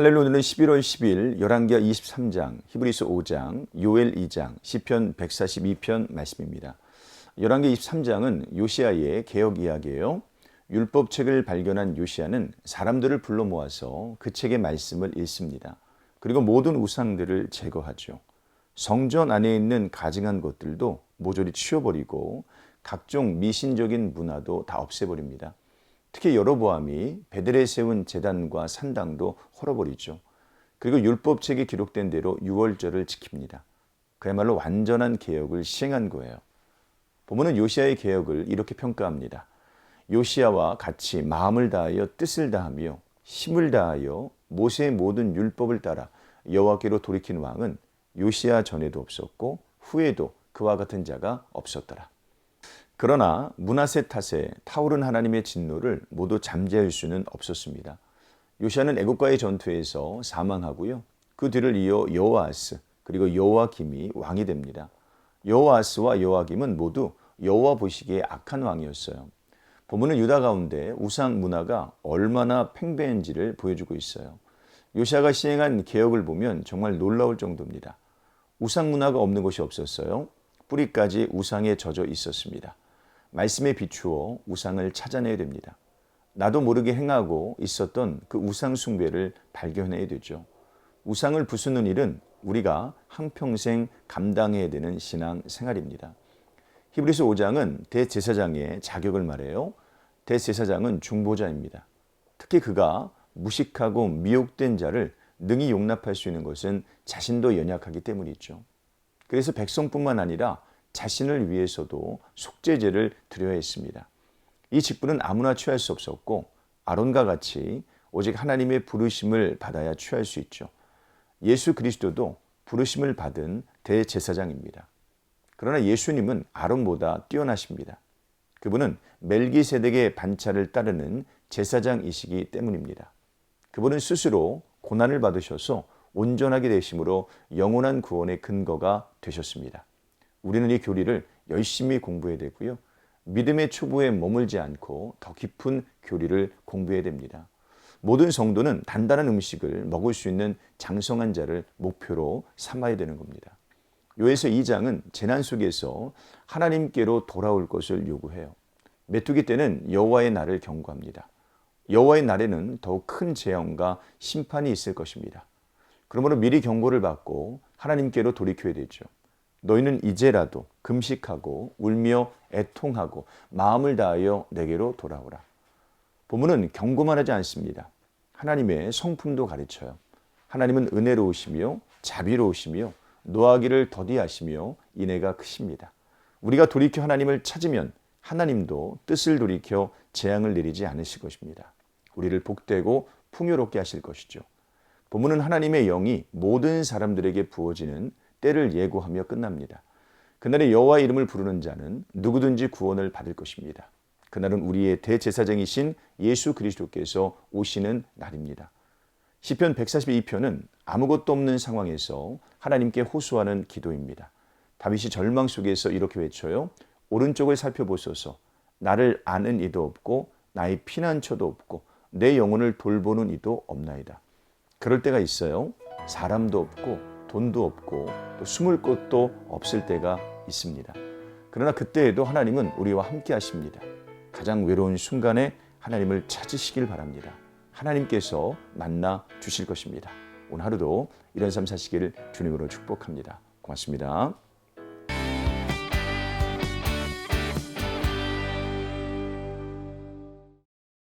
할렐루야. 오늘은 11월 10일 열왕기하 23장, 히브리서 5장, 요엘 2장, 시편 142편 말씀입니다. 열왕기 23장은 요시야의 개혁 이야기예요. 율법책을 발견한 요시야는 사람들을 불러 모아서 그 책의 말씀을 읽습니다. 그리고 모든 우상들을 제거하죠. 성전 안에 있는 가증한 것들도 모조리 치워버리고 각종 미신적인 문화도 다 없애버립니다. 특히 여로보암이 베델에 세운 제단과 산당도 헐어버리죠. 그리고 율법책에 기록된 대로 유월절을 지킵니다. 그야말로 완전한 개혁을 시행한 거예요. 보면은 요시야의 개혁을 이렇게 평가합니다. 요시야와 같이 마음을 다하여 뜻을 다하며 힘을 다하여 모세의 모든 율법을 따라 여호와께로 돌이킨 왕은 요시야 전에도 없었고 후에도 그와 같은 자가 없었더라. 그러나 므낫세 탓에 타오른 하나님의 진노를 모두 잠재울 수는 없었습니다. 요시야는 애국과의 전투에서 사망하고요. 그 뒤를 이어 여호아스 그리고 여호아김이 왕이 됩니다. 여호아스와 여호아김은 모두 여호와 보시기에 악한 왕이었어요. 보면은 유다 가운데 우상 문화가 얼마나 팽배한지를 보여주고 있어요. 요시야가 시행한 개혁을 보면 정말 놀라울 정도입니다. 우상 문화가 없는 곳이 없었어요. 뿌리까지 우상에 젖어 있었습니다. 말씀에 비추어 우상을 찾아내야 됩니다. 나도 모르게 행하고 있었던 그 우상 숭배를 발견해야 되죠. 우상을 부수는 일은 우리가 한평생 감당해야 되는 신앙 생활입니다. 히브리서 5장은 대제사장의 자격을 말해요. 대제사장은 중보자입니다. 특히 그가 무식하고 미혹된 자를 능히 용납할 수 있는 것은 자신도 연약하기 때문이죠. 그래서 백성뿐만 아니라 자신을 위해서도 속죄제를 드려야 했습니다. 이 직분은 아무나 취할 수 없었고 아론과 같이 오직 하나님의 부르심을 받아야 취할 수 있죠. 예수 그리스도도 부르심을 받은 대제사장입니다. 그러나 예수님은 아론보다 뛰어나십니다. 그분은 멜기세덱의 반차를 따르는 제사장이시기 때문입니다. 그분은 스스로 고난을 받으셔서 온전하게 되심으로 영원한 구원의 근거가 되셨습니다. 우리는 이 교리를 열심히 공부해야 되고요. 믿음의 초보에 머물지 않고 더 깊은 교리를 공부해야 됩니다. 모든 성도는 단단한 음식을 먹을 수 있는 장성한 자를 목표로 삼아야 되는 겁니다. 요에서 2장은 재난 속에서 하나님께로 돌아올 것을 요구해요. 메뚜기 때는 여호와의 날을 경고합니다. 여호와의 날에는 더욱 큰 재앙과 심판이 있을 것입니다. 그러므로 미리 경고를 받고 하나님께로 돌이켜야 되죠. 너희는 이제라도 금식하고 울며 애통하고 마음을 다하여 내게로 돌아오라. 본문은 경고만 하지 않습니다. 하나님의 성품도 가르쳐요. 하나님은 은혜로우시며 자비로우시며 노하기를 더디하시며 인애가 크십니다. 우리가 돌이켜 하나님을 찾으면 하나님도 뜻을 돌이켜 재앙을 내리지 않으실 것입니다. 우리를 복되고 풍요롭게 하실 것이죠. 본문은 하나님의 영이 모든 사람들에게 부어지는 때를 예고하며 끝납니다. 그날에 여호와의 이름을 부르는 자는 누구든지 구원을 받을 것입니다. 그날은 우리의 대제사장이신 예수 그리스도께서 오시는 날입니다. 시편 142편은 아무것도 없는 상황에서 하나님께 호소하는 기도입니다. 다윗이 절망 속에서 이렇게 외쳐요. 오른쪽을 살펴보소서. 나를 아는 이도 없고 나의 피난처도 없고 내 영혼을 돌보는 이도 없나이다. 그럴 때가 있어요. 사람도 없고 돈도 없고 또 숨을 곳도 없을 때가 있습니다. 그러나 그때에도 하나님은 우리와 함께 하십니다. 가장 외로운 순간에 하나님을 찾으시길 바랍니다. 하나님께서 만나 주실 것입니다. 오늘 하루도 이런 삶 사시기를 주님으로 축복합니다. 고맙습니다.